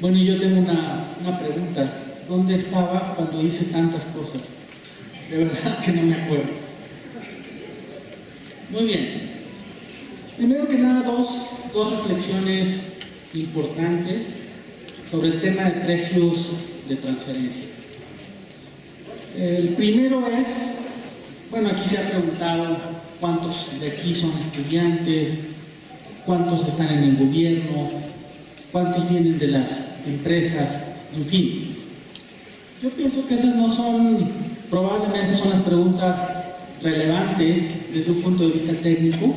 Bueno, yo tengo una pregunta. ¿Dónde estaba cuando hice tantas cosas? De verdad que no me acuerdo. Muy bien. Primero que nada, dos reflexiones importantes sobre el tema de precios de transferencia. El primero es, bueno, aquí se ha preguntado cuántos de aquí son estudiantes, cuántos están en el gobierno, cuántos vienen de las empresas, en fin. Yo pienso que esas no son, probablemente son las preguntas relevantes desde un punto de vista técnico,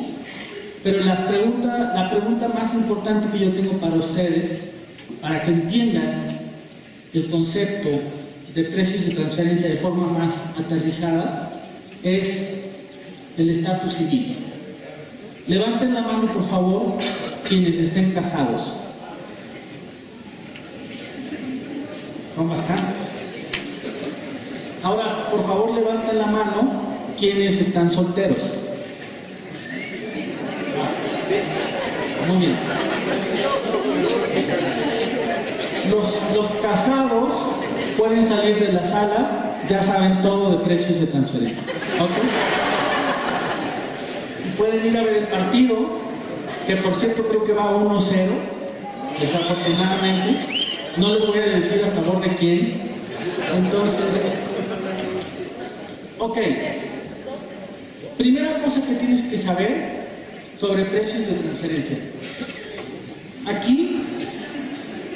pero la pregunta más importante que yo tengo para ustedes, para que entiendan el concepto de precios de transferencia de forma más aterrizada, es el estatus civil. Levanten la mano, por favor, quienes estén casados. Son bastantes. Ahora, por favor, levanten la mano quienes están solteros. Muy bien. Los casados pueden salir de la sala, ya saben todo de precios de transferencia. ¿Ok? Pueden ir a ver el partido, que por cierto creo que va 1-0, desafortunadamente. No les voy a decir a favor de quién. Entonces, ok. Primera cosa que tienes que saber sobre precios de transferencia. Aquí,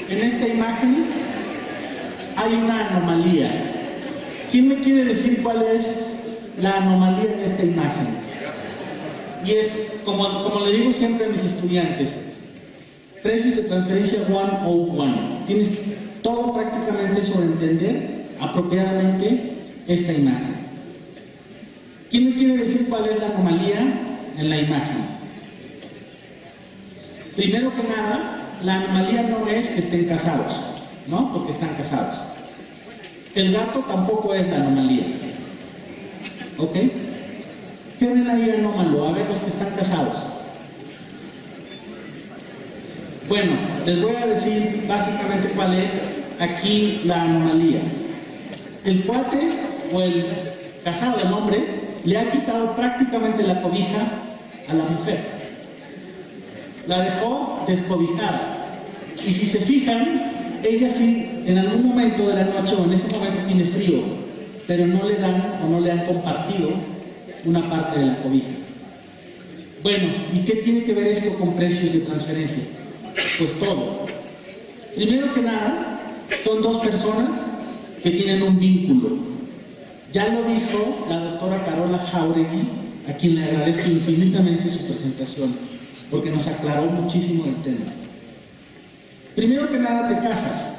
en esta imagen, hay una anomalía. ¿Quién me quiere decir cuál es la anomalía en esta imagen? Y es, como le digo siempre a mis estudiantes, precios de transferencia 101. Tienes todo prácticamente sobre entender apropiadamente esta imagen. ¿Quién me quiere decir cuál es la anomalía en la imagen? Primero que nada, la anomalía no es que estén casados, ¿no? Porque están casados. El gato tampoco es la anomalía. ¿Ok? ¿Qué ven ahí anómalo? A ver, los que están casados. Bueno, les voy a decir básicamente cuál es aquí la anomalía. El cuate o el casado, el hombre, le ha quitado prácticamente la cobija a la mujer. La dejó descobijada. Y si se fijan, ella sí, en algún momento de la noche o en ese momento tiene frío, pero no le dan o no le han compartido una parte de la cobija. Bueno, ¿y qué tiene que ver esto con precios de transferencia? Pues todo. Primero que nada, son dos personas que tienen un vínculo. Ya lo dijo la doctora Carola Jauregui, a quien le agradezco infinitamente su presentación, porque nos aclaró muchísimo el tema. Primero que nada, te casas.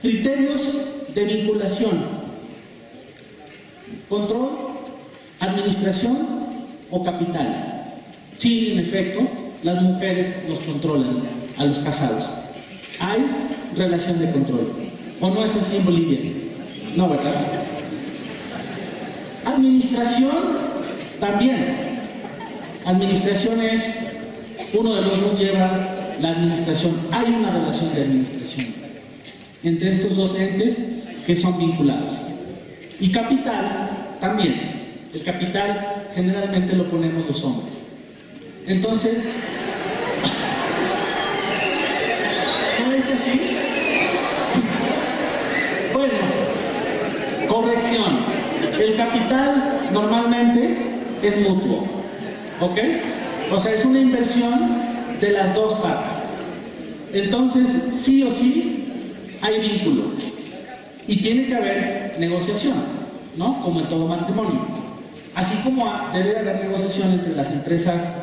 Criterios de vinculación: control, administración o capital. Sí, en efecto, las mujeres los controlan a los casados. Hay relación de control. ¿O no es así en Bolivia? No, ¿verdad? Administración también. Administración es, uno de los dos lleva la administración. Hay una relación de administración entre estos dos entes que son vinculados. Y capital también. El capital generalmente lo ponemos los hombres. Entonces, ¿no es así? Bueno, corrección. El capital normalmente es mutuo, ¿ok? O sea, es una inversión de las dos partes. Entonces, sí o sí, hay vínculo. Y tiene que haber negociación, ¿no? Como en todo matrimonio. Así como debe haber negociación entre las empresas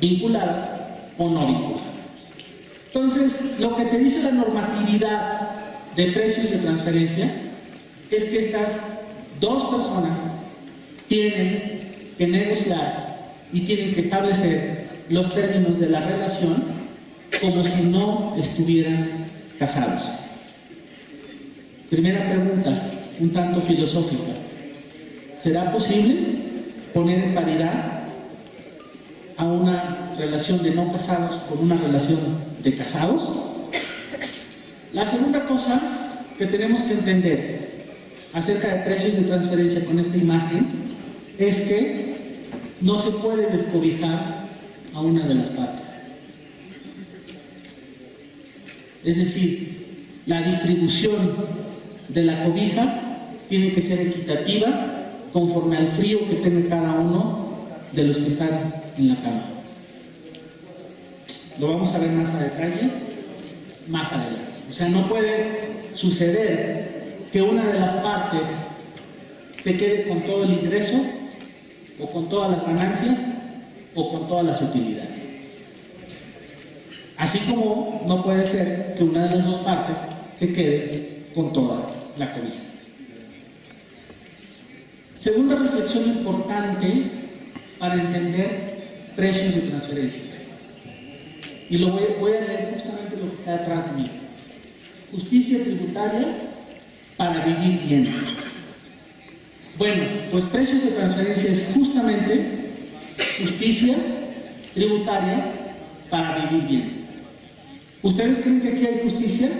vinculadas o no vinculadas. Entonces, lo que te dice la normatividad de precios de transferencia es que estas dos personas tienen que negociar y tienen que establecer los términos de la relación como si no estuvieran casados. Primera pregunta, un tanto filosófica. ¿Será posible poner en paridad a una relación de no casados con una relación de casados? La segunda cosa que tenemos que entender acerca de precios de transferencia con esta imagen es que no se puede descobijar a una de las partes. Es decir, la distribución de la cobija tiene que ser equitativa conforme al frío que tenga cada uno de los que están en la cama. Lo vamos a ver más a detalle más adelante. O sea, no puede suceder que una de las partes se quede con todo el ingreso o con todas las ganancias o con todas las utilidades. Así como no puede ser que una de las dos partes se quede con toda la cobija. Segunda reflexión importante para entender precios de transferencia. Y lo voy a leer justamente lo que está detrás de mí. Justicia tributaria para vivir bien. Bueno, pues precios de transferencia es justamente justicia tributaria para vivir bien. ¿Ustedes creen que aquí hay justicia?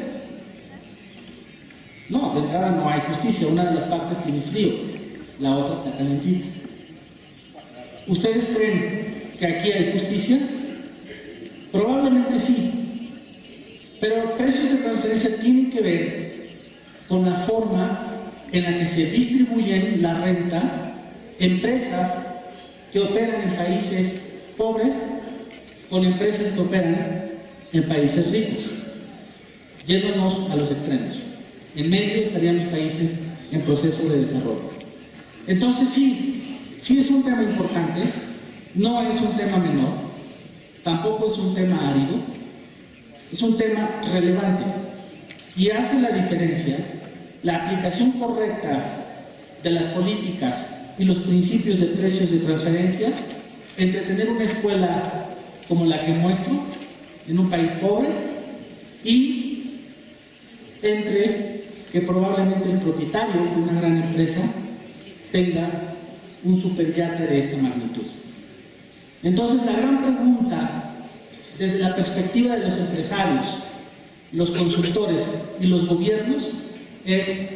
No, de entrada no hay justicia. Una de las partes tiene frío, la otra está calentita. ¿Ustedes creen que aquí hay justicia? Probablemente sí. Pero precios de transferencia tienen que ver con la forma en la que se distribuyen la renta empresas que operan en países pobres con empresas que operan en países ricos, yéndonos a los extremos. En medio estarían los países en proceso de desarrollo. Entonces sí es un tema importante, no es un tema menor, tampoco es un tema árido, es un tema relevante y hace la diferencia la aplicación correcta de las políticas y los principios de precios de transferencia entre tener una escuela como la que muestro en un país pobre y entre que probablemente el propietario de una gran empresa tenga un superyate de esta magnitud. Entonces la gran pregunta desde la perspectiva de los empresarios, los consultores y los gobiernos es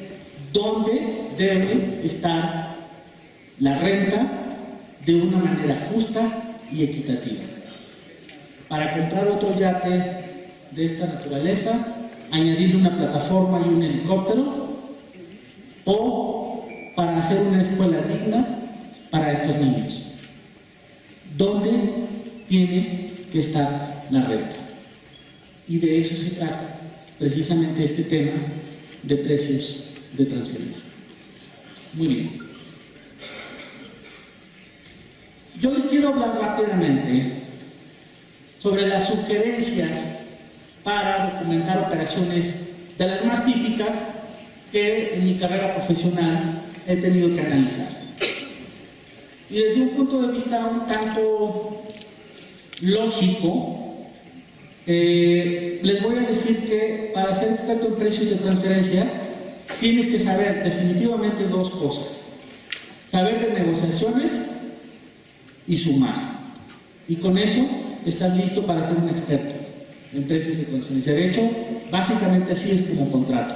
¿dónde debe estar la renta de una manera justa y equitativa? Para comprar otro yate de esta naturaleza, añadirle una plataforma y un helicóptero, o para hacer una escuela digna para estos niños. ¿Dónde tiene que estar la renta? Y de eso se trata precisamente este tema de precios de transferencia. Muy bien. Yo les quiero hablar rápidamente sobre las sugerencias para documentar operaciones de las más típicas que en mi carrera profesional he tenido que analizar. Y desde un punto de vista un tanto lógico, les voy a decir que para ser experto en precios de transferencia tienes que saber definitivamente dos cosas: saber de negociaciones y sumar. Y con eso estás listo para ser un experto en precios de transferencia. De hecho, básicamente así es como contrato.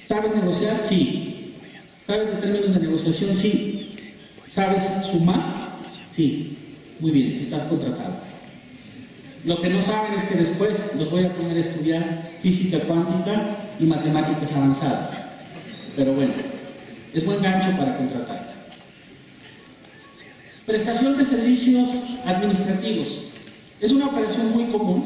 ¿Sabes negociar? Sí. ¿Sabes de términos de negociación? Sí. ¿Sabes sumar? Sí. Muy bien, estás contratado. Lo que no saben es que después los voy a poner a estudiar física cuántica y matemáticas avanzadas. Pero bueno, es buen gancho para contratarse. Prestación de servicios administrativos. Es una operación muy común.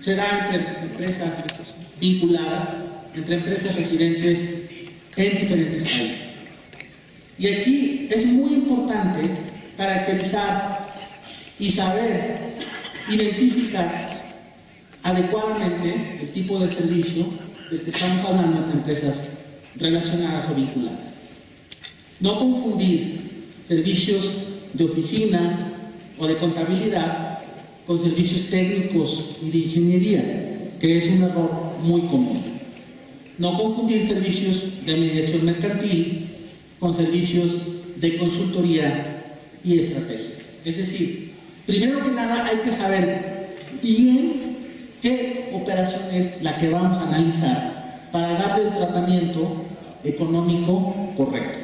Se da entre empresas vinculadas, entre empresas residentes en diferentes países. Y aquí es muy importante caracterizar y saber identificar adecuadamente el tipo de servicio del que estamos hablando entre empresas relacionadas o vinculadas. No confundir servicios de oficina o de contabilidad con servicios técnicos y de ingeniería, que es un error muy común. No confundir servicios de mediación mercantil con servicios de consultoría y estrategia. Es decir, primero que nada hay que saber bien ¿qué operación es la que vamos a analizar para darle el tratamiento económico correcto?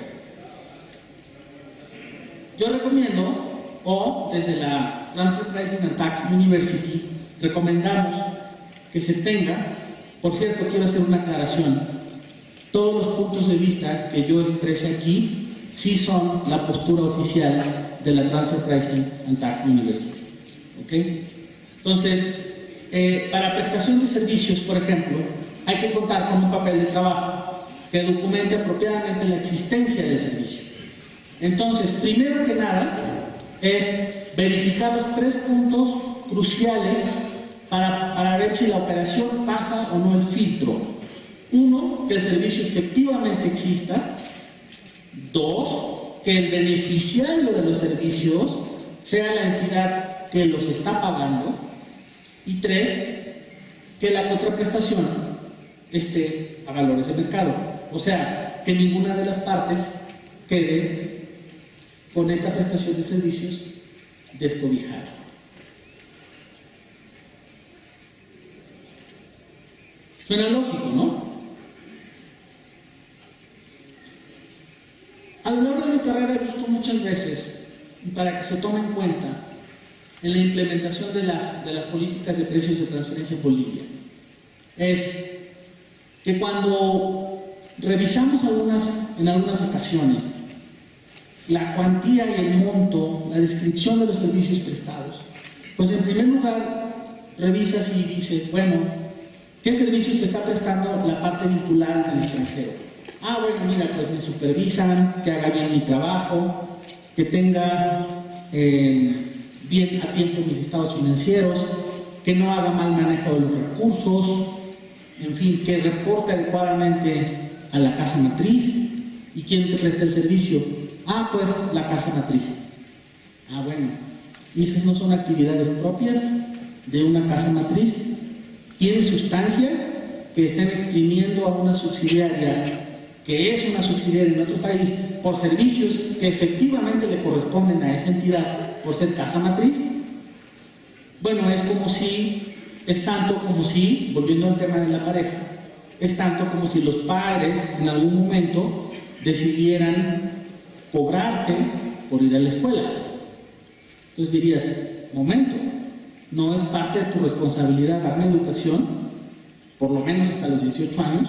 Yo recomiendo, o desde la Transfer Pricing and Tax University, recomendamos que se tenga, por cierto, quiero hacer una aclaración, todos los puntos de vista que yo exprese aquí sí son la postura oficial de la Transfer Pricing and Tax University. ¿Ok? Entonces, para prestación de servicios, por ejemplo, hay que contar con un papel de trabajo que documente apropiadamente la existencia del servicio. Entonces, primero que nada, es verificar los 3 puntos cruciales para ver si la operación pasa o no el filtro. 1, que el servicio efectivamente exista. 2, que el beneficiario de los servicios sea la entidad que los está pagando. Y 3, que la contraprestación esté a valores de mercado. O sea, que ninguna de las partes quede con esta prestación de servicios descobijada. Suena lógico, ¿no? A lo largo de mi carrera he visto muchas veces, y para que se tome en cuenta, en la implementación de las políticas de precios de transferencia en Bolivia, es que cuando revisamos en algunas ocasiones la cuantía y el monto, la descripción de los servicios prestados, pues en primer lugar revisas y dices, bueno, ¿qué servicios te está prestando la parte vinculada al extranjero? Ah, bueno, mira, pues me supervisan, que haga bien mi trabajo, que tenga bien a tiempo mis estados financieros, que no haga mal manejo de los recursos, en fin, que reporte adecuadamente a la casa matriz. ¿Y quién te presta el servicio? Ah, pues la casa matriz. Ah, bueno, ¿y esas no son actividades propias de una casa matriz? ¿Tiene sustancia que estén exprimiendo a una subsidiaria que es una subsidiaria en otro país por servicios que efectivamente le corresponden a esa entidad por ser casa matriz? Bueno, es tanto como si, volviendo al tema de la pareja, es tanto como si los padres en algún momento decidieran cobrarte por ir a la escuela. Entonces dirías, momento, no es parte de tu responsabilidad darme educación, por lo menos hasta los 18 años,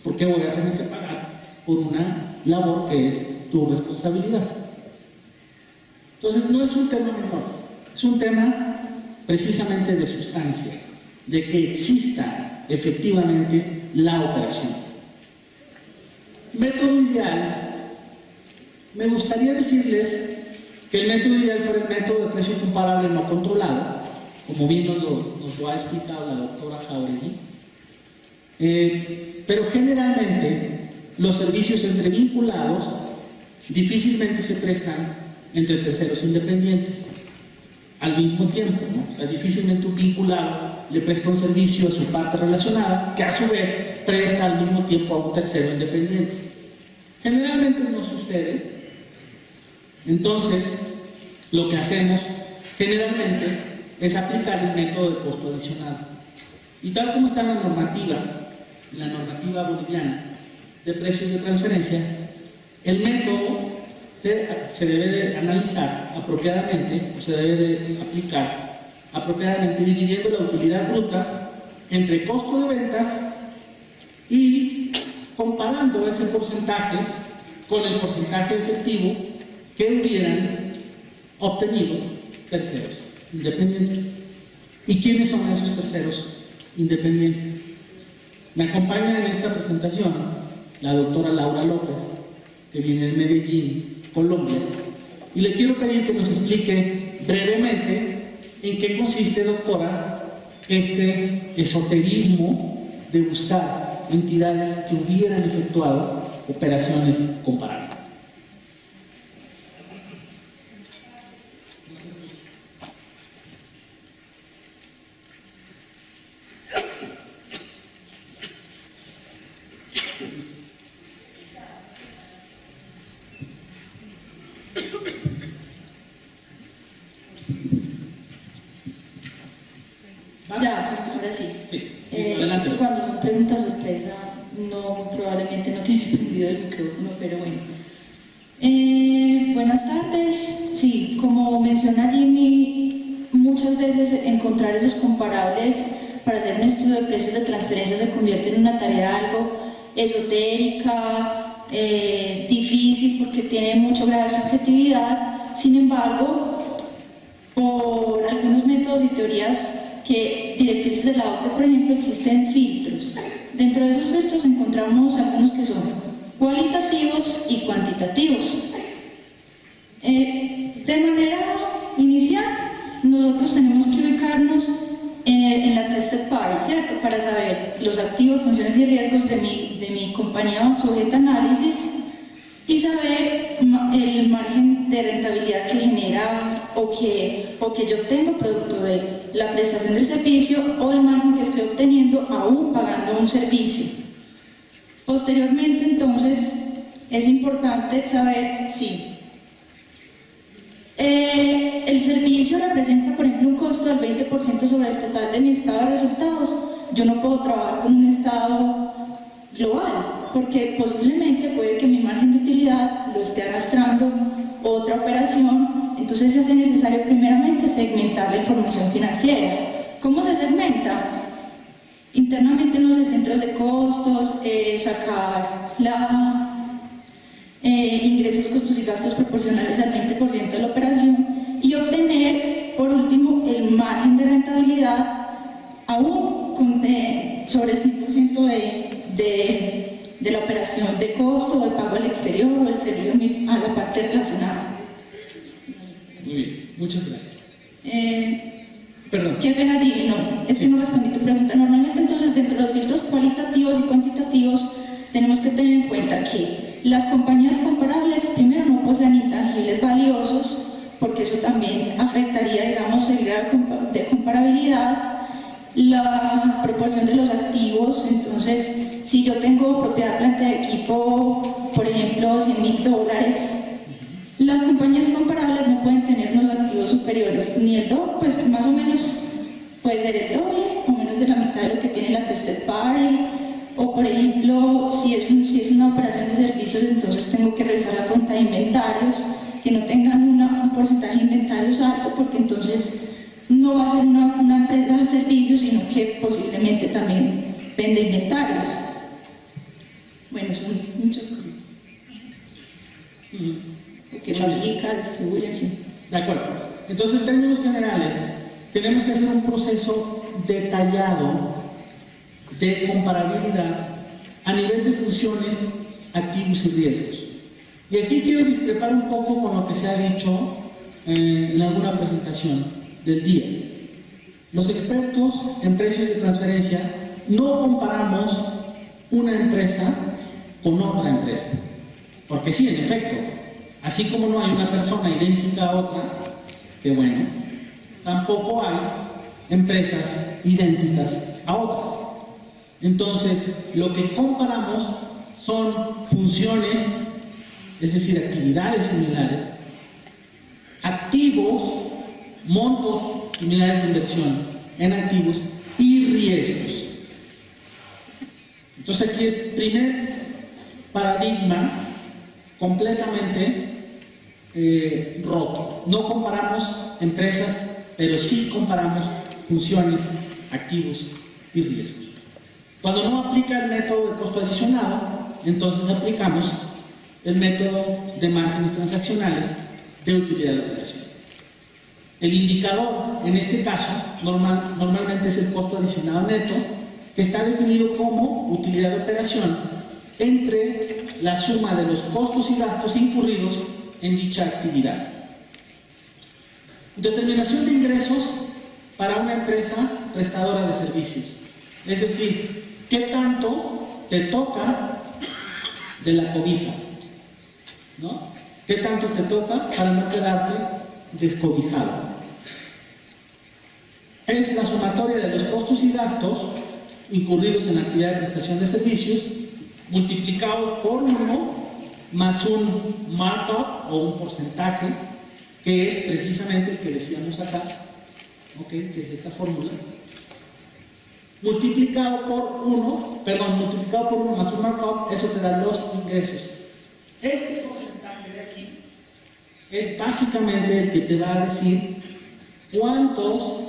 ¿por qué voy a tener que pagar por una labor que es tu responsabilidad? Entonces no es un tema menor, es un tema precisamente de sustancia, de que exista efectivamente la operación. Método ideal, me gustaría decirles que el método ideal fuera el método de precio comparable no controlado, como bien nos lo ha explicado la doctora Jauregui, pero generalmente los servicios entre vinculados difícilmente se prestan entre terceros independientes al mismo tiempo, ¿no? O sea, difícilmente un vinculado le presta un servicio a su parte relacionada que a su vez presta al mismo tiempo a un tercero independiente. Generalmente no sucede. Entonces, lo que hacemos generalmente es aplicar el método de costo adicional. Y tal como está en la normativa boliviana de precios de transferencia, el método se debe de analizar apropiadamente, o se debe de aplicar apropiadamente, dividiendo la utilidad bruta entre costo de ventas y comparando ese porcentaje con el porcentaje efectivo que hubieran obtenido terceros independientes. ¿Y quiénes son esos terceros independientes? Me acompaña en esta presentación la doctora Laura López, que viene de Medellín, Colombia, y le quiero pedir que nos explique brevemente en qué consiste, doctora, este esoterismo de buscar entidades que hubieran efectuado operaciones comparables. Adelante. Cuando son preguntas sorpresa, no, probablemente no tiene prendido el micrófono, pero bueno. Buenas tardes. Sí, como menciona Jimmy, muchas veces encontrar esos comparables para hacer un estudio de precios de transferencia se convierte en una tarea algo esotérica, difícil porque tiene mucho grado de subjetividad. Sin embargo, por algunos métodos y teorías directrices de la OCDE, por ejemplo, existen filtros. Dentro de esos filtros encontramos algunos que son cualitativos y cuantitativos. De manera inicial, nosotros tenemos que ubicarnos en la tested party, ¿cierto? Para saber los activos, funciones y riesgos de mi compañía sujeta a análisis y saber el margen de rentabilidad que genera o que yo obtengo producto de la prestación del servicio o el margen que estoy obteniendo aún pagando un servicio. Posteriormente, entonces, es importante saber si el servicio representa, por ejemplo, un costo del 20% sobre el total de mi estado de resultados. Yo no puedo trabajar con un estado global, porque posiblemente puede que mi margen de utilidad lo esté arrastrando otra operación. Entonces se hace necesario primeramente segmentar la información financiera. ¿Cómo se segmenta? Internamente en los centros de costos, sacar ingresos, costos y gastos proporcionales al 20% de la operación y obtener, por último, el margen de rentabilidad aún sobre el 100% de la operación de costo o de pago al exterior o el servicio a la parte relacionada. Muy bien, muchas gracias. Perdón. Qué pena, Jimmy, no, es que no respondí tu pregunta. Normalmente, entonces, dentro de los filtros cualitativos y cuantitativos, tenemos que tener en cuenta que las compañías comparables, primero, no poseen intangibles valiosos, porque eso también afectaría, digamos, el grado de comparabilidad. La proporción de los activos, entonces, si yo tengo propiedad, planta de equipo, por ejemplo, $100,000, las compañías comparables no pueden tener unos activos superiores, ni el doble, pues más o menos puede ser el doble o menos de la mitad de lo que tiene la tested party. O por ejemplo, si es una operación de servicios, entonces tengo que revisar la cuenta de inventarios, que no tengan un porcentaje de inventarios alto, porque entonces no va a ser una empresa de servicios, sino que posiblemente también vende inventarios. Bueno, son muchas cositas. Que fabrica, distribuye, en fin. De acuerdo. Entonces, en términos generales, tenemos que hacer un proceso detallado de comparabilidad a nivel de funciones, activos y riesgos. Y aquí quiero discrepar un poco con lo que se ha dicho en alguna presentación del día. Los expertos en precios de transferencia no comparamos una empresa con otra empresa. Porque sí, en efecto, así como no hay una persona idéntica a otra, que bueno, tampoco hay empresas idénticas a otras. Entonces, lo que comparamos son funciones, es decir, actividades similares, activos, montos y unidades de inversión en activos y riesgos. Entonces, aquí es primer paradigma completamente roto. No comparamos empresas, pero sí comparamos funciones, activos y riesgos. Cuando no aplica el método de costo adicionado, entonces aplicamos el método de márgenes transaccionales de utilidad de operación. El indicador, en este caso, normalmente es el costo adicionado neto, que está definido como utilidad de operación entre la suma de los costos y gastos incurridos en dicha actividad. Determinación de ingresos para una empresa prestadora de servicios. Es decir, ¿qué tanto te toca de la cobija? ¿No? ¿Qué tanto te toca para no quedarte descobijado? Es la sumatoria de los costos y gastos incurridos en la actividad de prestación de servicios multiplicado por 1 más un markup o un porcentaje, que es precisamente el que decíamos acá, ¿okay? Que es esta fórmula, multiplicado por 1 más un markup, eso te da los ingresos. Este porcentaje de aquí es básicamente el que te va a decir cuántos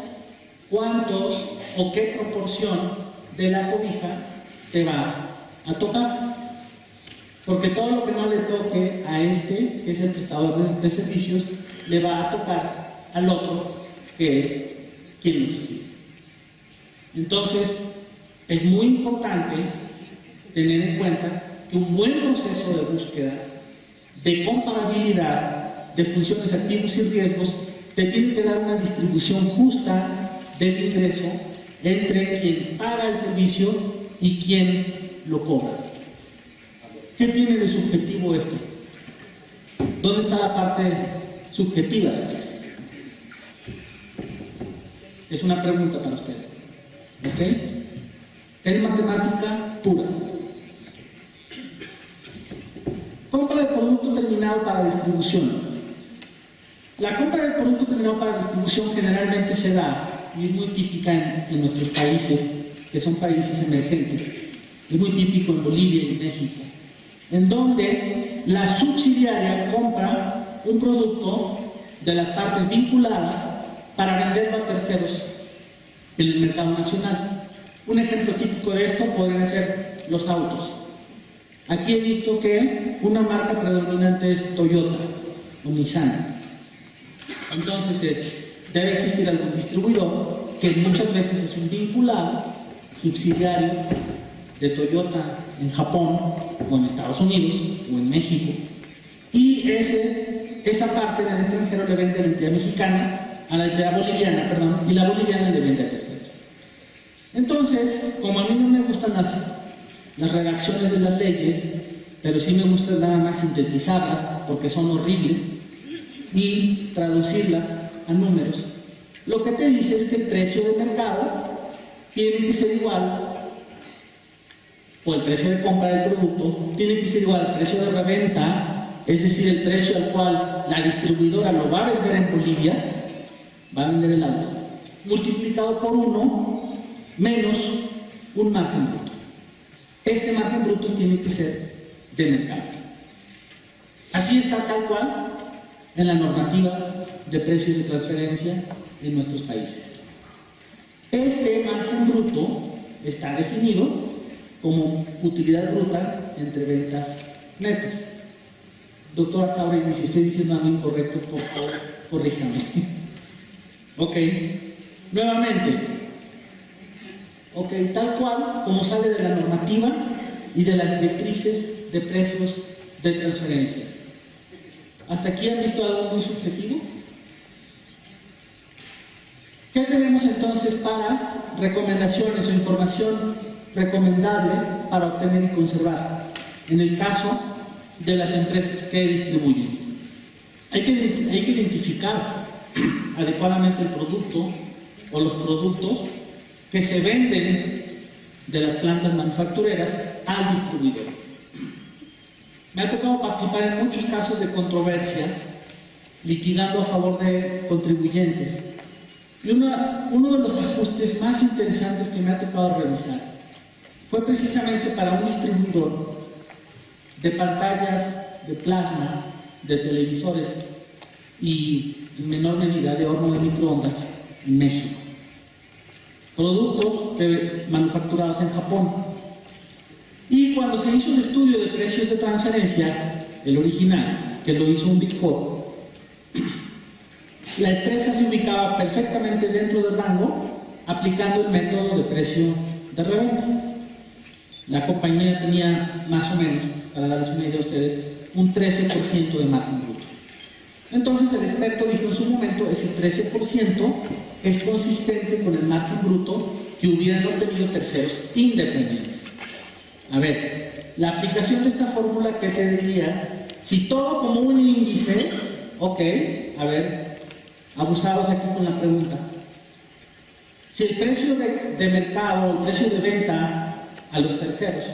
o qué proporción de la cobija te va a tocar. Porque todo lo que no le toque a este, que es el prestador de servicios, le va a tocar al otro, que es quien lo recibe. Entonces, es muy importante tener en cuenta que un buen proceso de búsqueda, de comparabilidad de funciones, activos y riesgos, te tiene que dar una distribución justa del ingreso entre quien paga el servicio y quien lo cobra. ¿Qué tiene de subjetivo esto? ¿Dónde está la parte subjetiva de esto? Es una pregunta para ustedes. ¿Ok? Es matemática pura. Compra de producto terminado para distribución. La compra de producto terminado para distribución generalmente se da, y es muy típica en nuestros países, que son países emergentes. Es muy típico en Bolivia y en México, en donde la subsidiaria compra un producto de las partes vinculadas para venderlo a terceros en el mercado nacional. Un ejemplo típico de esto podrían ser los autos. Aquí he visto que una marca predominante es Toyota o Nissan. Entonces debe existir algún distribuidor que muchas veces es un vinculado subsidiario de Toyota en Japón o en Estados Unidos o en México, y esa parte del extranjero le vende a la entidad mexicana, a la entidad boliviana, perdón, y la boliviana le vende a terceros. Entonces, como a mí no me gustan las redacciones de las leyes, pero sí me gusta nada más sintetizarlas porque son horribles y traducirlas a números, lo que te dice es que el precio de mercado tiene que ser igual, o el precio de compra del producto tiene que ser igual al precio de reventa, es decir, el precio al cual la distribuidora lo va a vender en Bolivia, va a vender el auto, multiplicado por 1 menos un margen bruto. Este margen bruto tiene que ser de mercado. Así está tal cual en la normativa de precios de transferencia en nuestros países. Este margen bruto está definido como utilidad bruta entre ventas netas. Doctora Fabri, si estoy diciendo algo incorrecto, por favor, corríjame. Ok, nuevamente. Ok, tal cual como sale de la normativa y de las directrices de precios de transferencia. ¿Hasta aquí han visto algo muy subjetivo? ¿Qué tenemos entonces para recomendaciones o información recomendable para obtener y conservar en el caso de las empresas que distribuyen? Hay que identificar adecuadamente el producto o los productos que se venden de las plantas manufactureras al distribuidor. Me ha tocado participar en muchos casos de controversia litigando a favor de contribuyentes, y uno de los ajustes más interesantes que me ha tocado realizar fue precisamente para un distribuidor de pantallas de plasma, de televisores y en menor medida de horno de microondas en México. Productos manufacturados en Japón. Y cuando se hizo un estudio de precios de transferencia, el original, que lo hizo un Big Four, la empresa se ubicaba perfectamente dentro del rango aplicando el método de precio de reventa. La compañía tenía más o menos, para darles una idea a ustedes, un 13% de margen bruto. Entonces el experto dijo en su momento, ese 13% es consistente con el margen bruto que hubieran obtenido terceros independientes. A ver, la aplicación de esta fórmula, ¿qué te diría? Si todo como un índice, ok, a ver, abusados aquí con la pregunta. Si el precio de mercado, el precio de venta a los terceros,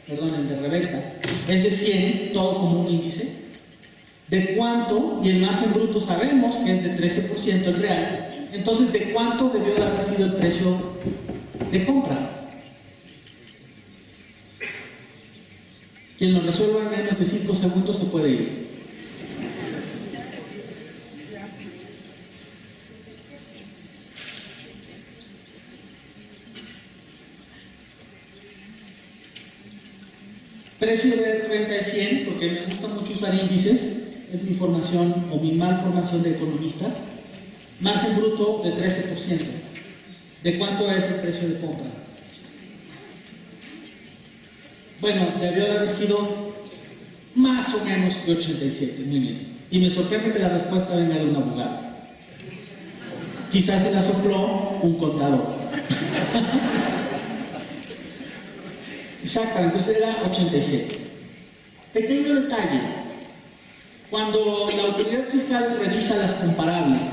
perdón, el de reventa, es de 100, todo como un índice, ¿de cuánto? Y el margen bruto sabemos que es de 13% el real, entonces ¿de cuánto debió de haber sido el precio de compra. Quien lo resuelva en menos de 5 segundos se puede ir. Precio de venta de 100, porque me gusta mucho usar índices, es mi formación o mi mal formación de economista. Margen bruto de 13%. ¿De cuánto es el precio de compra? Bueno, debió de haber sido más o menos de 87, muy bien. Y me sorprende que la respuesta venga de un abogado. Quizás se la sopló un contador. Exactamente, entonces era 87. Pequeño detalle, cuando la autoridad fiscal revisa las comparables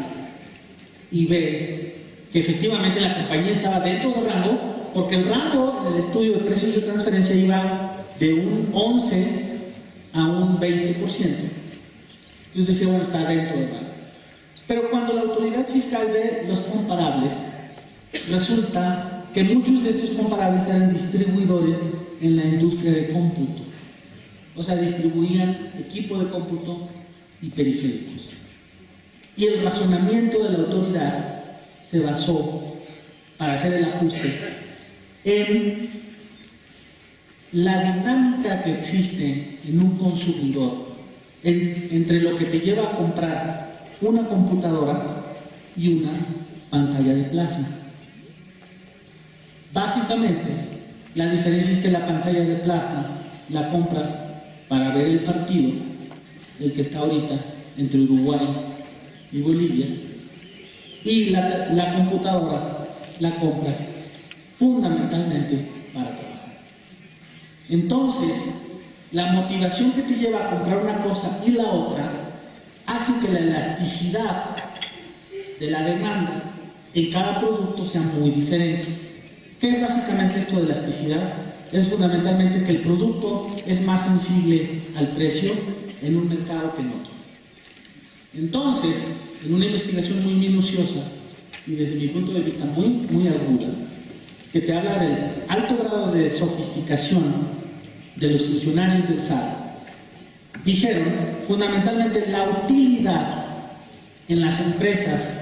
y ve que efectivamente la compañía estaba dentro del rango, porque el rango en el estudio de precios de transferencia iba de un 11 a un 20%. Entonces decía, bueno, está dentro del rango. Pero cuando la autoridad fiscal ve los comparables, resulta que muchos de estos comparables eran distribuidores en la industria de cómputo. O sea, distribuían equipo de cómputo y periféricos. Y el razonamiento de la autoridad se basó, para hacer el ajuste, en la dinámica que existe en un consumidor entre lo que te lleva a comprar una computadora y una pantalla de plasma. Básicamente, la diferencia es que la pantalla de plasma la compras para ver el partido, el que está ahorita entre Uruguay y Bolivia, y la computadora la compras fundamentalmente para trabajar. Entonces, la motivación que te lleva a comprar una cosa y la otra hace que la elasticidad de la demanda en cada producto sea muy diferente. ¿Qué es básicamente esto de elasticidad? Es fundamentalmente que el producto es más sensible al precio en un mercado que en otro. Entonces, en una investigación muy minuciosa y desde mi punto de vista muy aguda, que te habla del alto grado de sofisticación de los funcionarios del SAT, dijeron fundamentalmente la utilidad en las empresas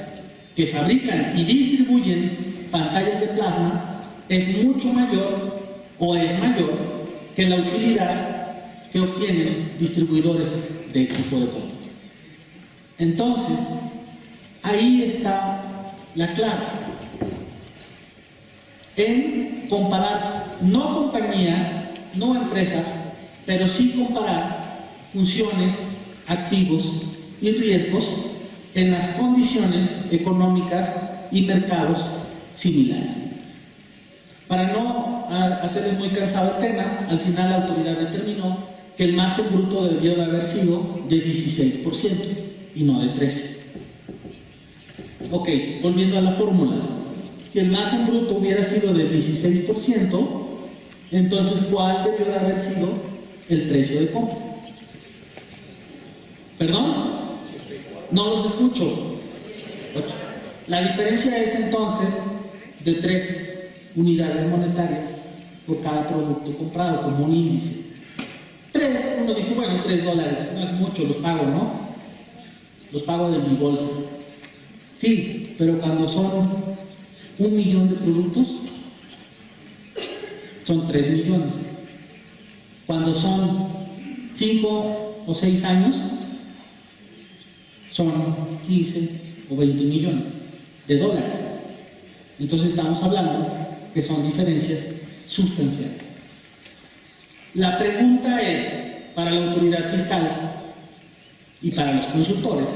que fabrican y distribuyen pantallas de plasma es mucho mayor o es mayor que la utilidad que obtienen distribuidores de equipo de cómputo. Entonces, ahí está la clave en comparar no compañías, no empresas, pero sí comparar funciones, activos y riesgos en las condiciones económicas y mercados similares. Para no hacerles muy cansado el tema, al final la autoridad determinó que el margen bruto debió de haber sido de 16% y no de 13%. Ok, volviendo a la fórmula. Si el margen bruto hubiera sido de 16%, entonces ¿cuál debió de haber sido el precio de compra? ¿Perdón? No los escucho. 8. La diferencia es entonces de 3 unidades monetarias por cada producto comprado, como un índice. 3, uno dice, bueno, $3, no es mucho, los pago, ¿no? Los pago de mi bolsa. Sí, pero cuando son 1 millón de productos, son 3 millones. Cuando son 5 o 6 años, son 15 o 20 millones de dólares. Entonces estamos hablando que son diferencias sustanciales. La pregunta es, para la autoridad fiscal y para los consultores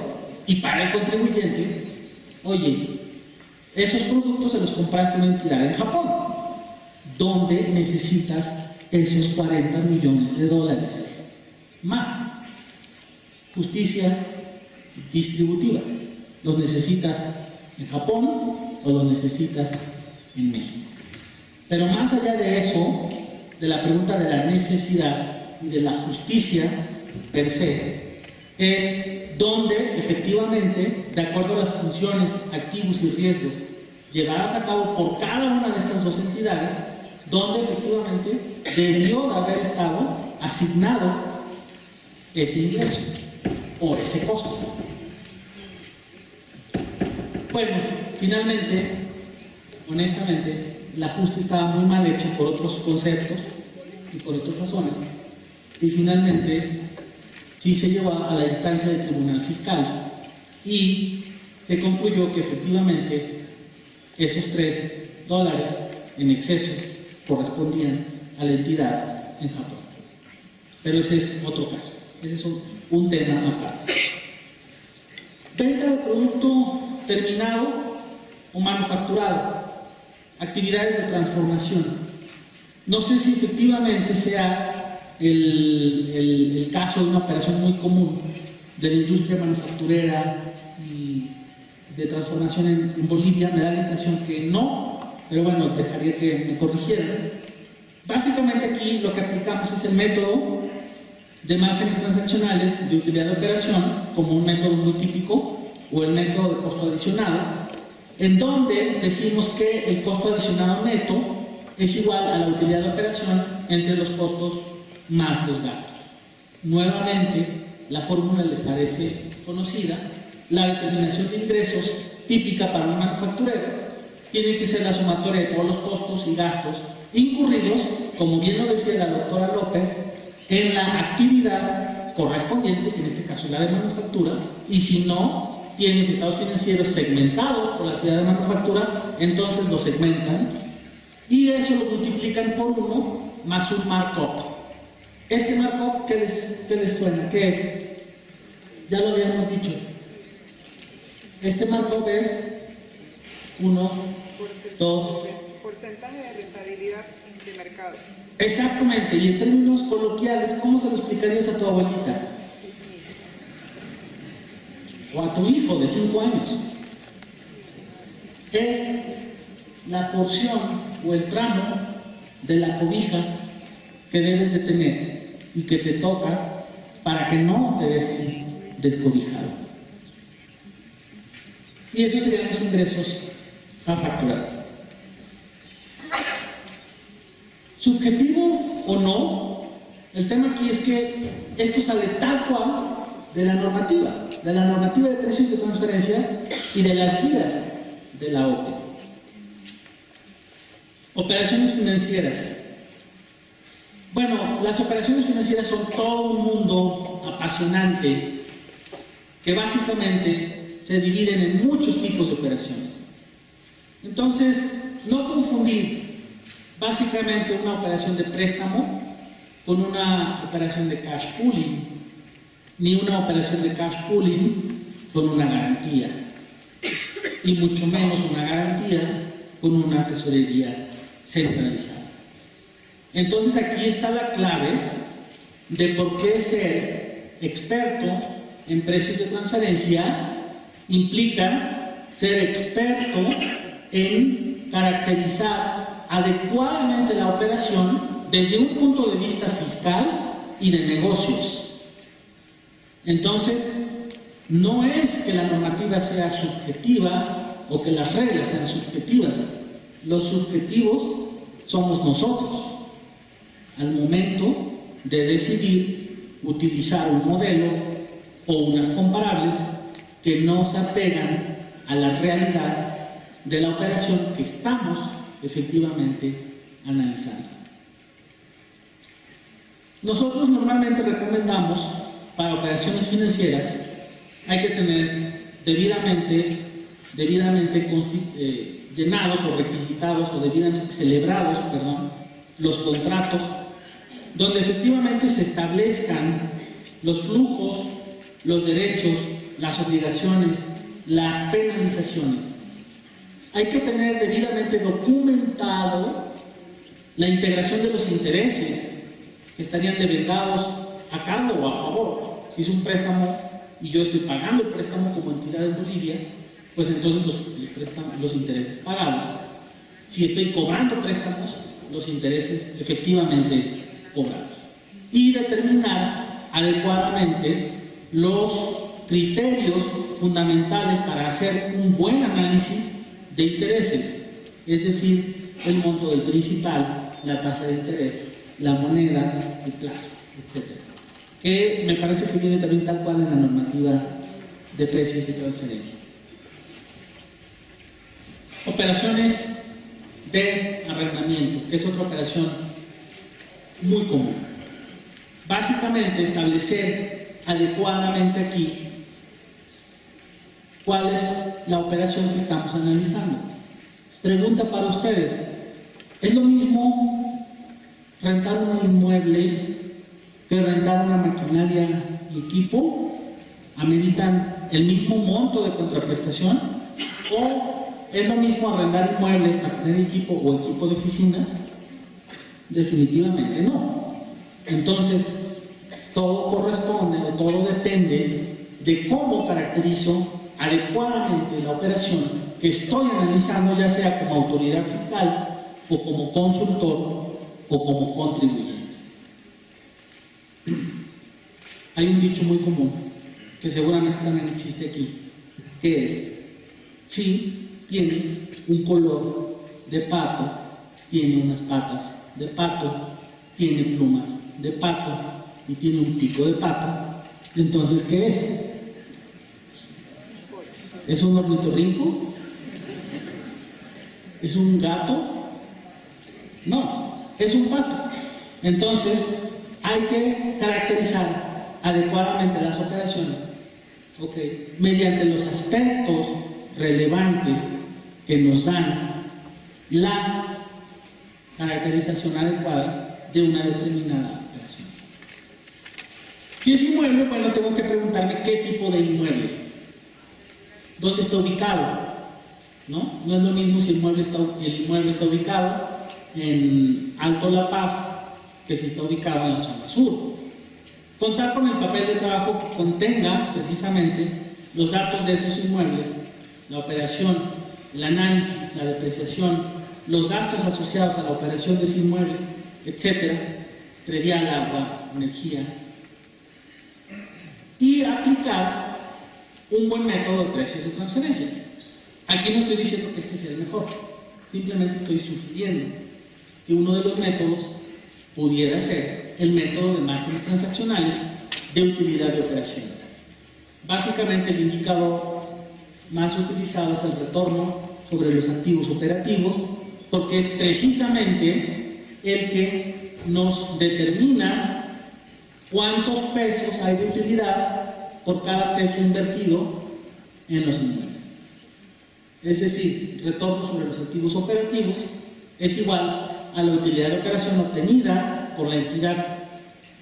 y para el contribuyente, oye, esos productos se los compraste a una entidad en Japón, donde necesitas esos 40 millones de dólares más. Justicia distributiva. ¿Los necesitas en Japón o los necesitas en México? Pero más allá de eso, de la pregunta de la necesidad y de la justicia per se, es donde efectivamente, de acuerdo a las funciones, activos y riesgos llevadas a cabo por cada una de estas dos entidades, donde efectivamente debió de haber estado asignado ese ingreso o ese costo. Bueno, finalmente, honestamente, el ajuste estaba muy mal hecho por otros conceptos y por otras razones, y finalmente sí se llevó a la instancia del Tribunal Fiscal y se concluyó que efectivamente esos $3 en exceso correspondían a la entidad en Japón. Pero ese es otro caso, ese es un tema aparte. Venta de producto terminado o manufacturado, actividades de transformación. No sé si efectivamente sea el caso de una operación muy común de la industria manufacturera y de transformación en Bolivia. Me da la impresión que no, pero bueno, dejaría que me corrigieran. Básicamente aquí lo que aplicamos es el método de márgenes transaccionales de utilidad de operación, como un método muy típico, o el método de costo adicionado, en donde decimos que el costo adicionado neto es igual a la utilidad de operación entre los costos más los gastos. Nuevamente, la fórmula les parece conocida. La determinación de ingresos típica para un manufacturero tiene que ser la sumatoria de todos los costos y gastos incurridos, como bien lo decía la doctora López, en la actividad correspondiente, que en este caso es la de manufactura, y si no tienes estados financieros segmentados por la actividad de manufactura, entonces lo segmentan y eso lo multiplican por 1 más un markup. Este markup, ¿qué les suena? ¿Qué es? Ya lo habíamos dicho. Este markup es 1, 2. Porcentaje de rentabilidad de mercado. Exactamente, y en términos coloquiales, ¿cómo se lo explicarías a tu abuelita? O a tu hijo de 5 años. Es la porción o el tramo de la cobija que debes de tener y que te toca para que no te dejen descobijado. Y esos serían los ingresos a facturar. Subjetivo o no, el tema aquí es que esto sale tal cual de la normativa de precios de transferencia y de las guías de la OPE. Operaciones financieras. Bueno, las operaciones financieras son todo un mundo apasionante que básicamente se dividen en muchos tipos de operaciones. Entonces, no confundir básicamente una operación de préstamo con una operación de cash pooling, ni una operación de cash pooling con una garantía, y mucho menos una garantía con una tesorería centralizada. Entonces aquí está la clave de por qué ser experto en precios de transferencia implica ser experto en caracterizar adecuadamente la operación desde un punto de vista fiscal y de negocios. Entonces, no es que la normativa sea subjetiva o que las reglas sean subjetivas. Los subjetivos somos nosotros al momento de decidir utilizar un modelo o unas comparables que no se apegan a la realidad de la operación que estamos efectivamente analizando. Nosotros normalmente recomendamos para operaciones financieras hay que tener debidamente llenados o requisitados o debidamente celebrados, los contratos donde efectivamente se establezcan los flujos, los derechos, las obligaciones, las penalizaciones. Hay que tener debidamente documentado la integración de los intereses que estarían devengados a cargo o a favor. Si es un préstamo y yo estoy pagando el préstamo como entidad en Bolivia, pues entonces los intereses pagados. Si estoy cobrando préstamos, los intereses efectivamente cobrados. Y determinar adecuadamente los criterios fundamentales para hacer un buen análisis de intereses, es decir, el monto del principal, la tasa de interés, la moneda, el plazo, etc. Que me parece que viene también tal cual en la normativa de precios y transferencia. Operaciones de arrendamiento, que es otra operación muy común. Básicamente establecer adecuadamente aquí cuál es la operación que estamos analizando. Pregunta para ustedes, ¿es lo mismo rentar un inmueble que rentar una maquinaria y equipo? ¿Ameritan el mismo monto de contraprestación? ¿O es lo mismo arrendar inmuebles, maquinaria y equipo o equipo de oficina? Definitivamente no. Entonces, todo corresponde o todo depende de cómo caracterizo adecuadamente la operación que estoy analizando, ya sea como autoridad fiscal o como consultor o como contribuyente. Hay un dicho muy común que seguramente también existe aquí, que es: si tiene un color de pato, tiene unas patas de pato, tiene plumas de pato y tiene un pico de pato, entonces ¿qué es? ¿Es un ornitorrinco? ¿Es un gato? No, es un pato. Entonces hay que caracterizar adecuadamente las operaciones, mediante los aspectos relevantes que nos dan la caracterización adecuada de una determinada operación. Si es inmueble, bueno, tengo que preguntarme qué tipo de inmueble, dónde está ubicado, ¿no? No es lo mismo si el inmueble está ubicado en Alto La Paz que si está ubicado en la zona sur. Contar con el papel de trabajo que contenga precisamente los datos de esos inmuebles, la operación, el análisis, la depreciación, los gastos asociados a la operación de ese inmueble, etcétera, predial, agua, energía, y aplicar un buen método de precios de transferencia. Aquí no estoy diciendo que este sea el mejor, simplemente estoy sugiriendo que uno de los métodos pudiera ser el método de márgenes transaccionales de utilidad de operación. Básicamente el indicador más utilizado es el retorno sobre los activos operativos, porque es precisamente el que nos determina cuántos pesos hay de utilidad por cada peso invertido en los inmuebles. Es decir, retorno sobre los activos operativos es igual a la utilidad de operación obtenida por la entidad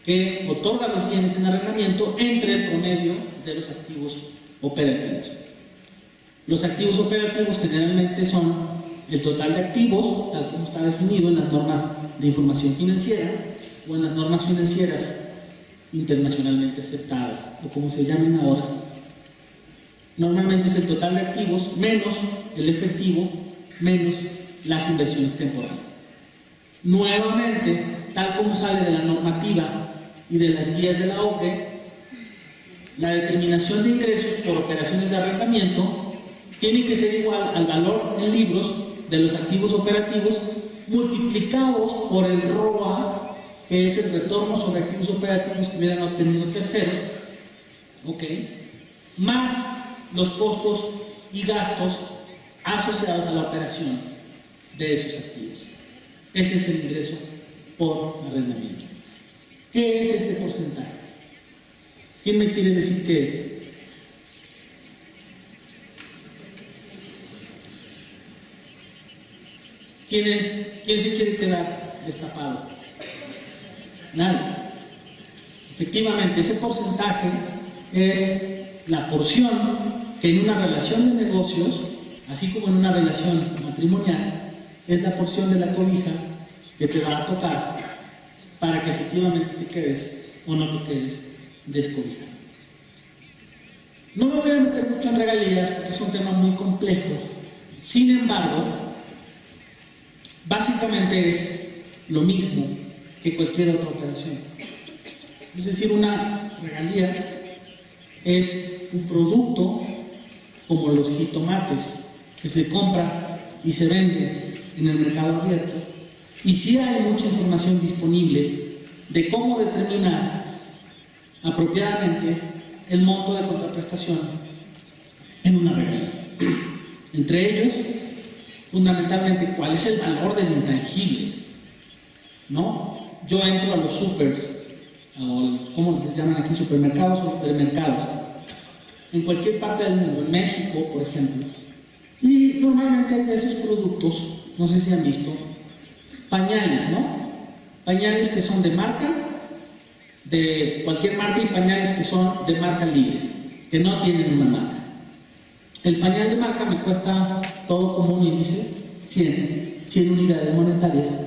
que otorga los bienes en arrendamiento entre el promedio de los activos operativos. Los activos operativos generalmente son el total de activos, tal como está definido en las normas de información financiera o en las normas financieras internacionalmente aceptadas, o como se llamen ahora. Normalmente es el total de activos menos el efectivo menos las inversiones temporales. Nuevamente, tal como sale de la normativa y de las guías de la OCDE, la determinación de ingresos por operaciones de arrendamiento tiene que ser igual al valor en libros de los activos operativos multiplicados por el ROA, que es el retorno sobre activos operativos que hubieran obtenido terceros, más los costos y gastos asociados a la operación de esos activos. Ese es el ingreso por arrendamiento. ¿Qué es este porcentaje? ¿Quién me quiere decir qué es? ¿Quién se quiere quedar destapado? Nadie. Efectivamente, ese porcentaje es la porción que en una relación de negocios, así como en una relación matrimonial, es la porción de la cobija que te va a tocar para que efectivamente te quedes o no te quedes descobijado. No me voy a meter mucho en regalías porque es un tema muy complejo. Sin embargo, básicamente es lo mismo que cualquier otra operación. Es decir, una regalía es un producto como los jitomates que se compra y se vende en el mercado abierto. Y sí hay mucha información disponible de cómo determinar apropiadamente el monto de contraprestación en una regalía. Entre ellos, fundamentalmente, cuál es el valor del intangible, ¿no? Yo entro a los supers, o ¿cómo les llaman aquí? Supermercados o hipermercados, en cualquier parte del mundo, en México, por ejemplo, y normalmente hay de esos productos, no sé si han visto, pañales, ¿no? Pañales que son de marca, de cualquier marca, y pañales que son de marca libre, que no tienen una marca. El pañal de marca me cuesta todo como un índice, 100 unidades monetarias,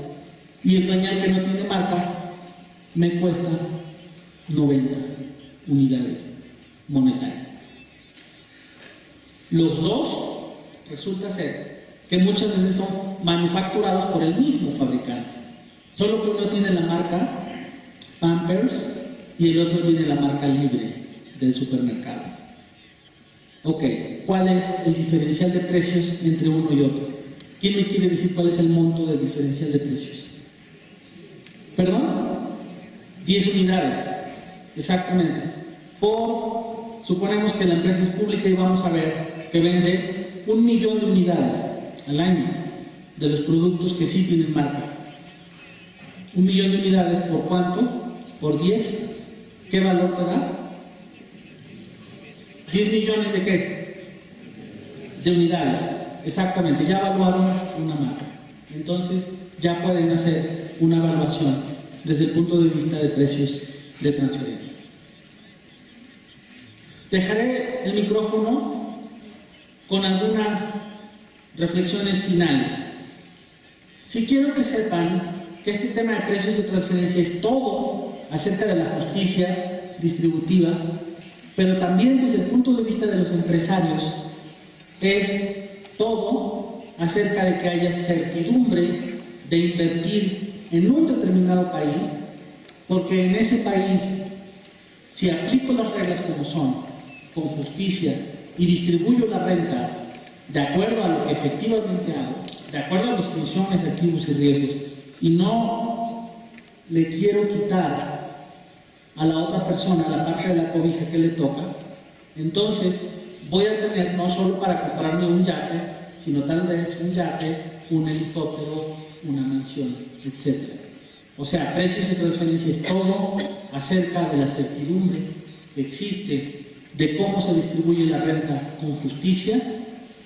y el pañal que no tiene marca me cuesta 90 unidades monetarias. Los dos resulta ser que muchas veces son manufacturados por el mismo fabricante, solo que uno tiene la marca Pampers y el otro tiene la marca libre del supermercado. Ok, ¿cuál es el diferencial de precios entre uno y otro? ¿Quién me quiere decir cuál es el monto del diferencial de precios? ¿Perdón? 10 unidades, exactamente. Suponemos que la empresa es pública y vamos a ver que vende 1 millón de unidades al año de los productos que sí tienen marca. 1 millón de unidades, ¿por cuánto? Por 10. ¿Qué valor te da? 10 millones de ¿qué? De unidades, exactamente. Ya evaluaron una marca. Entonces ya pueden hacer una evaluación desde el punto de vista de precios de transferencia. Dejaré el micrófono con algunas reflexiones finales. Si quiero que sepan que este tema de precios de transferencia es todo acerca de la justicia distributiva, pero también desde el punto de vista de los empresarios es todo acerca de que haya certidumbre de invertir en un determinado país, porque en ese país, si aplico las reglas como son, con justicia, y distribuyo la renta de acuerdo a lo que efectivamente hago, de acuerdo a mis funciones, activos y riesgos, y no le quiero quitar a la otra persona la parte de la cobija que le toca, entonces voy a tener no solo para comprarme un yate, sino tal vez un yate, un helicóptero, una mansión, etc. O sea, precios de transferencia es todo acerca de la certidumbre que existe de cómo se distribuye la renta con justicia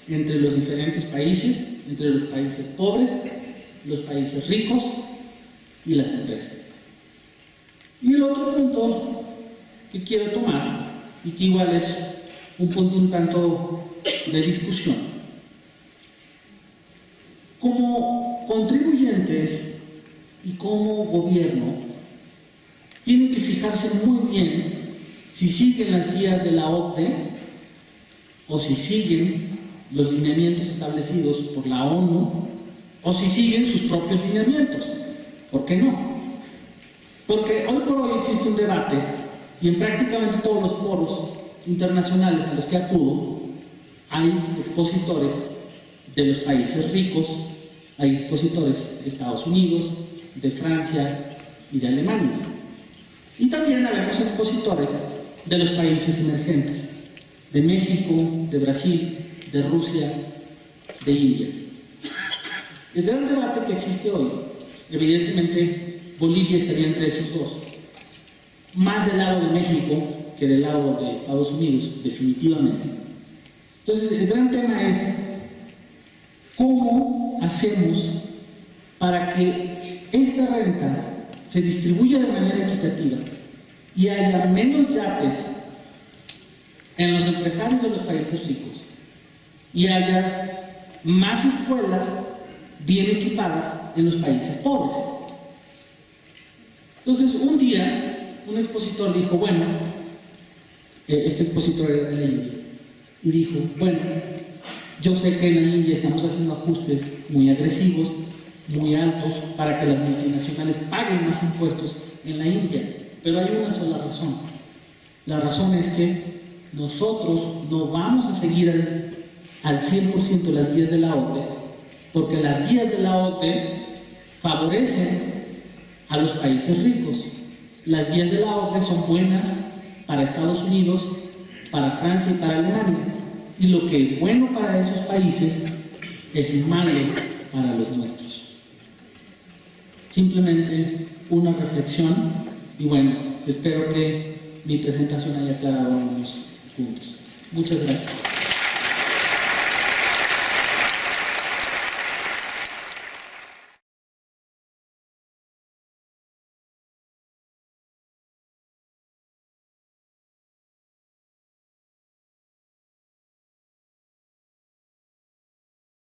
entre los diferentes países, entre los países pobres, los países ricos y las empresas. Y el otro punto que quiero tomar, y que igual es un punto un tanto de discusión, como contribuyentes y como gobierno, tienen que fijarse muy bien si siguen las guías de la OCDE o si siguen los lineamientos establecidos por la ONU o si siguen sus propios lineamientos. ¿Por qué no? Porque hoy por hoy existe un debate y en prácticamente todos los foros internacionales a los que acudo hay expositores de los países ricos, hay expositores de Estados Unidos, de Francia y de Alemania. Y también habemos expositores de los países emergentes, de México, de Brasil, de Rusia, de India. El gran debate que existe hoy, evidentemente Bolivia estaría entre esos dos, más del lado de México que del lado de Estados Unidos, definitivamente. Entonces el gran tema es cómo hacemos para que esta renta se distribuya de manera equitativa y haya menos yates en los empresarios de los países ricos y haya más escuelas bien equipadas en los países pobres. Entonces un día un expositor dijo, bueno, este expositor era de la India, y dijo, bueno, yo sé que en la India estamos haciendo ajustes muy agresivos, muy altos, para que las multinacionales paguen más impuestos en la India, pero hay una sola razón. La razón es que nosotros no vamos a seguir al 100% las guías de la OCDE, porque las guías de la OCDE favorecen a los países ricos. Las guías de la OCDE son buenas para Estados Unidos, para Francia y para Alemania. Y lo que es bueno para esos países es malo para los nuestros. Simplemente una reflexión y bueno, espero que mi presentación haya aclarado algunos puntos. Muchas gracias.